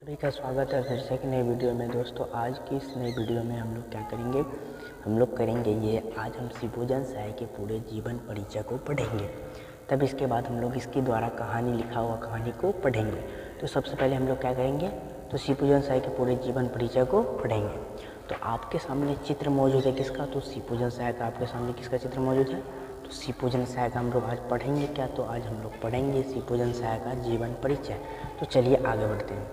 सभी का स्वागत है फिर से एक नई वीडियो में। दोस्तों आज की इस नई वीडियो में हम लोग क्या करेंगे, हम लोग करेंगे ये आज हम शिवभोजन साय के पूरे जीवन परिचय को पढ़ेंगे। तब इसके बाद हम लोग इसके द्वारा कहानी लिखा हुआ कहानी को पढ़ेंगे। तो सबसे पहले हम लोग क्या करेंगे, तो शिवभोजन साय के पूरे जीवन परिचय को पढ़ेंगे। तो आपके सामने चित्र मौजूद है किसका, तो शिवभोजन साय का आपके सामने किसका चित्र मौजूद है, तो शिवभोजन साय का हम लोग आज पढ़ेंगे क्या, तो आज हम लोग पढ़ेंगे शिवभोजन साय का जीवन परिचय। तो चलिए आगे बढ़ते हैं।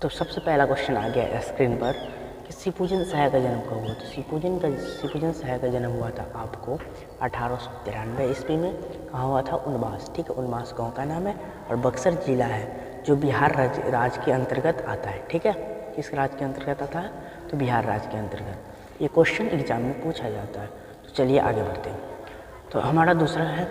तो सबसे पहला क्वेश्चन आ गया स्क्रीन पर कि शिवभोजन साय का जन्म कब हुआ। तो शिवभोजन साय का जन्म हुआ था आपको 1893 ईस्वी में। कहाँ हुआ था, उनबास। ठीक है, उनबास गाँव का नाम है और बक्सर जिला है जो बिहार राज्य के अंतर्गत आता है। ठीक है, किस राज्य के अंतर्गत आता है, तो बिहार राज्य के अंतर्गत। ये क्वेश्चन एग्जाम में पूछा जाता है। तो चलिए आगे बढ़ते हैं। तो हमारा दूसरा है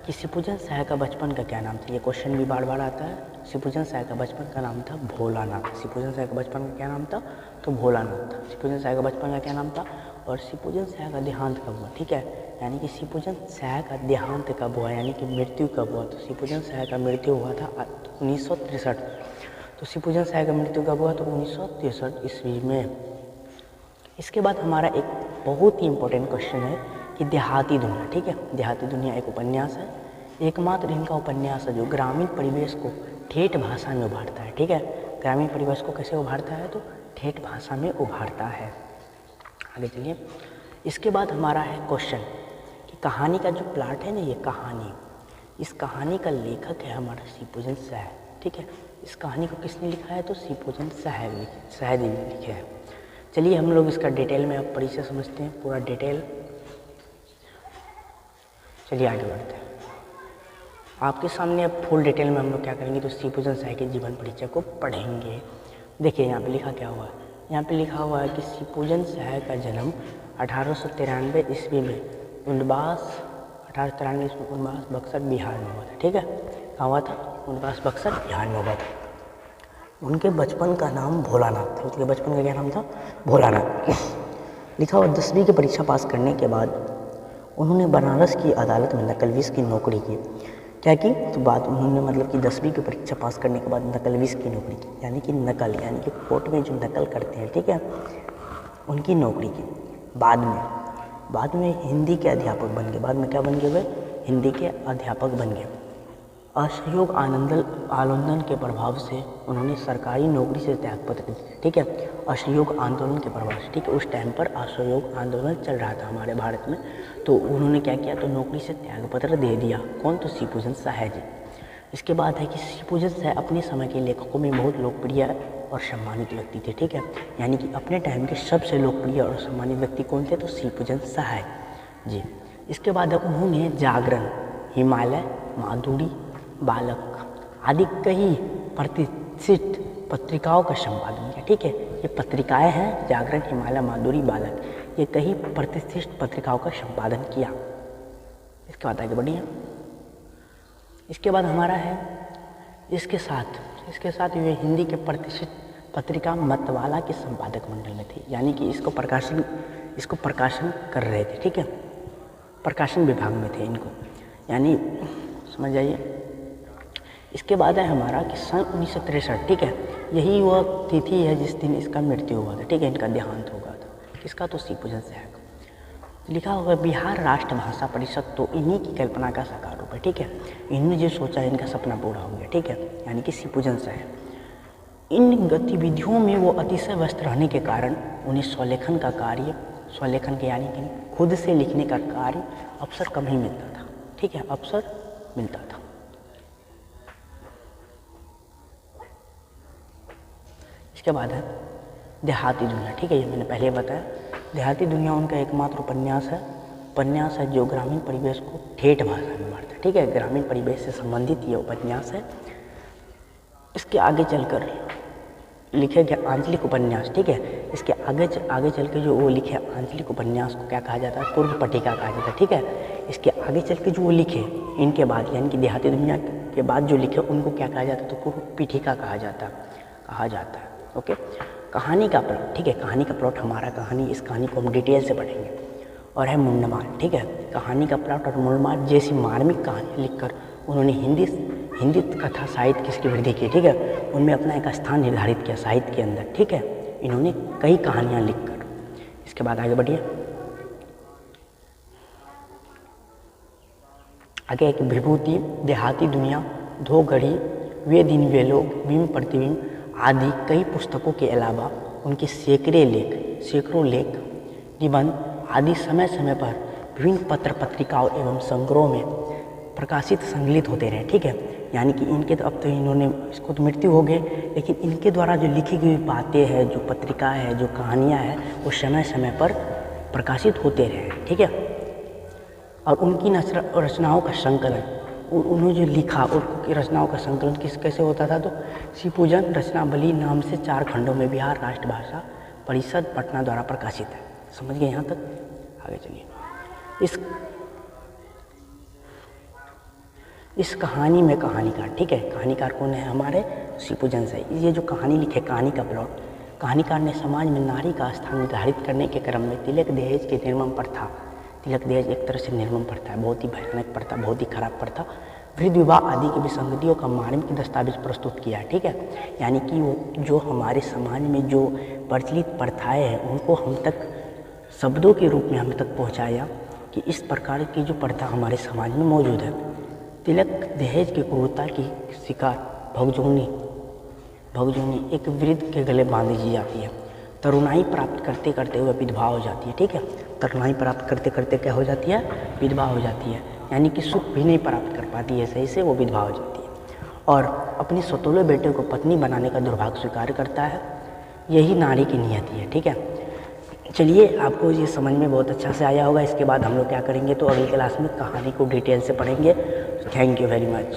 कि शिवभोजन साय का बचपन का क्या नाम था। ये क्वेश्चन भी बार बार आता है। शिवभोजन साय का बचपन का नाम था भोलानाथ। शिवभोजन साय का बचपन का क्या नाम था, तो भोलानाथ था। शिवभोजन साय का बचपन का क्या नाम था, और शिवभोजन साय का देहांत कब हुआ। ठीक है, यानी कि शिवभोजन साय का देहांत कब हुआ, यानी कि मृत्यु कब हुआ। तो शिवभोजन साय का मृत्यु हुआ था 1963। तो शिवभोजन साय का मृत्यु कब हुआ, तो 1963 ईस्वी में। इसके बाद हमारा एक बहुत ही इंपॉर्टेंट क्वेश्चन है कि देहाती दुनिया। ठीक है, देहाती दुनिया एक उपन्यास है, एकमात्र इनका उपन्यास है जो ग्रामीण परिवेश को ठेठ भाषा में उभारता है। ठीक है, ग्रामीण परिवेश को कैसे उभारता है, तो ठेठ भाषा में उभारता है। आगे चलिए। इसके बाद हमारा है क्वेश्चन कि कहानी का जो प्लॉट है ना, ये कहानी, इस कहानी का लेखक है हमारा शिवभोजन साय। ठीक है, इस कहानी को किसने लिखा है, तो शिवभोजन साय ने लिखे है। चलिए हम लोग इसका डिटेल में अब परिचय समझते हैं, पूरा डिटेल। चलिए आगे बढ़ते हैं। आपके सामने अब फुल डिटेल में हम लोग क्या करेंगे, तो शिवभोजन साय के जीवन परिचय को पढ़ेंगे। देखिए यहाँ पे लिखा क्या हुआ है, यहाँ पे लिखा हुआ है कि शिवभोजन साय का जन्म 1893 ईस्वी में उनबास 1893 ईस्वी में उनबास बक्सर बिहार में हुआ था। ठीक है, कहाँ हुआ था, उनबास बक्सर बिहार में हुआ था। उनके बचपन का नाम भोलानाथ था। उनके बचपन का क्या नाम था, भोलानाथ। लिखा हुआ 10वीं की परीक्षा पास करने के बाद उन्होंने बनारस की अदालत में नकलविस की नौकरी की। क्या की, तो बाद उन्होंने मतलब कि 10वीं की परीक्षा पास करने के बाद नकलविस की नौकरी की, यानी कि नकल, यानी कि कोर्ट में जो नकल करते हैं, ठीक है, उनकी नौकरी की। बाद में हिंदी के अध्यापक बन गए। बाद में क्या बन गए वे, हिंदी के अध्यापक बन गए। असहयोग आंदोलन के प्रभाव से उन्होंने सरकारी नौकरी से त्यागपत्र दिया। ठीक है, असहयोग आंदोलन के प्रभाव से। ठीक है, उस टाइम पर असहयोग आंदोलन चल रहा था हमारे भारत में, तो उन्होंने क्या किया, तो नौकरी से त्यागपत्र दे दिया। कौन, तो शिवभोजन साय जी। इसके बाद है कि शिवभोजन साय अपने समय के लेखकों में बहुत लोकप्रिय और सम्मानित व्यक्ति थे। ठीक है, यानी कि अपने टाइम के सबसे लोकप्रिय और सम्मानित व्यक्ति कौन थे, तो शिवभोजन साय जी। इसके बाद उन्होंने जागरण, हिमालय, माधुरी, बालक आदि कई प्रतिष्ठित पत्रिकाओं का संपादन किया। ठीक है, ये पत्रिकाएं हैं जागरण, हिमालय, माधुरी, बालक, ये कई प्रतिष्ठित पत्रिकाओं का संपादन किया। इसके बाद आगे बढ़िए। इसके बाद हमारा है इसके साथ वे हिंदी के प्रतिष्ठित पत्रिका मतवाला के संपादक मंडल में थे, यानी कि इसको प्रकाशन कर रहे थे। ठीक है, प्रकाशन विभाग में थे इनको, यानी समझ जाइए। इसके बाद है हमारा कि सन 1963। ठीक है, यही वह तिथि है जिस दिन इसका मृत्यु हुआ था। ठीक है, इनका देहांत हो गया था। किसका, तो शिवभोजन साय का। लिखा होगा बिहार राष्ट्र भाषा परिषद तो इन्हीं की कल्पना का साकार रूप है। ठीक है, इन्होंने जो सोचा इनका सपना पूरा हो गया। ठीक है, यानी कि शिवभोजन साय। इन गतिविधियों में वो अतिशय व्यस्त रहने के कारण उन्हें स्वलेखन के यानी कि खुद से लिखने का कार्य अवसर कम ही मिलता था। ठीक है, अवसर मिलता था। इसके बाद है देहाती दुनिया। ठीक है, ये मैंने पहले बताया। देहाती दुनिया उनका एकमात्र उपन्यास है जो ग्रामीण परिवेश को ठेठ भाषा में उभारता है। ठीक है, ग्रामीण परिवेश से संबंधित ये उपन्यास है। इसके आगे चलकर लिखे गए आंचलिक उपन्यास। ठीक है, इसके आगे चल के जो वो लिखे आंचलिक उपन्यास को क्या कहा जाता है, पूर्व पट्टिका कहा जाता है। ठीक है, इसके आगे चल के जो वो लिखे इनके बाद, यानी कि देहाती दुनिया के बाद जो लिखे उनको क्या कहा जाता है, तो पूर्व पीठिका कहा जाता है। ओके, कहानी का प्लॉट। ठीक है, कहानी का प्लॉट हमारा इस कहानी को हम डिटेल से पढ़ेंगे। और है मुंडमाल। ठीक है, कहानी का प्लॉट और मुंडमाल जैसी मार्मिक कहानी लिखकर उन्होंने हिंदी कथा साहित्य किसकी वृद्धि की, ठीक है, उनमें अपना एक स्थान निर्धारित किया साहित्य के अंदर, ठीक है, इन्होंने कई कहानियाँ लिखकर। इसके बाद आगे बढ़िए। आगे एक विभूति, देहाती दुनिया, धो घड़ी, वे दिन वे लोग, बिंब प्रतिबिंब आदि कई पुस्तकों के अलावा उनके सैकड़ों लेख, निबंध आदि समय समय पर विभिन्न पत्र पत्रिकाओं एवं संग्रहों में प्रकाशित संकलित होते रहे, ठीक है। यानी कि इनके तो अब तो इन्होंने इसको तो मृत्यु हो गए, लेकिन इनके द्वारा जो लिखी गई बातें हैं, जो पत्रिका है, जो कहानियाँ हैं, वो समय समय पर प्रकाशित होते रहे, ठीक है। और उनकी रचनाओं का संकलन, उन्होंने जो लिखा उनकी रचनाओं का संकलन कैसे होता था, तो शिवपूजन रचनावली नाम से 4 खंडों में बिहार राष्ट्रभाषा परिषद पटना द्वारा प्रकाशित है। समझ गए यहाँ तक? आगे चलिए। इस कहानी में कहानीकार, ठीक है, कहानीकार कौन है? हमारे शिवपूजन से। ये जो कहानी लिखे, कहानी का प्लॉट, कहानीकार ने समाज में नारी का स्थान निर्धारित करने के क्रम में तिलक दहेज के निर्मम प्रथा, तिलक दहेज एक तरह से निर्मम प्रथा है, बहुत ही भयानक प्रथा, बहुत ही खराब प्रथा, वृद्ध विवाह आदि की विसंगतियों का मार्मिक दस्तावेज प्रस्तुत किया, ठीक है। यानी कि वो जो हमारे समाज में जो प्रचलित प्रथाएं हैं उनको हम तक शब्दों के रूप में हम तक पहुंचाया कि इस प्रकार की जो प्रथा हमारे समाज में मौजूद है। तिलक दहेज की क्रूरता की शिकार भगजोनी एक वृद्ध के गले बांध दी जाती है। तरुणाई प्राप्त करते करते वह विधवा हो जाती है, ठीक है। तरुणाई प्राप्त करते करते क्या हो जाती है? विधवा हो जाती है, यानी कि सुख भी नहीं प्राप्त कर पाती है सही से, वो विधवा हो जाती है और अपने सौतेले बेटे को पत्नी बनाने का दुर्भाग्य स्वीकार करता है। यही नारी की नियति है, ठीक है। चलिए, आपको ये समझ में बहुत अच्छा से आया होगा। इसके बाद हम लोग क्या करेंगे, तो अगली क्लास में कहानी को डिटेल से पढ़ेंगे। Thank you very much.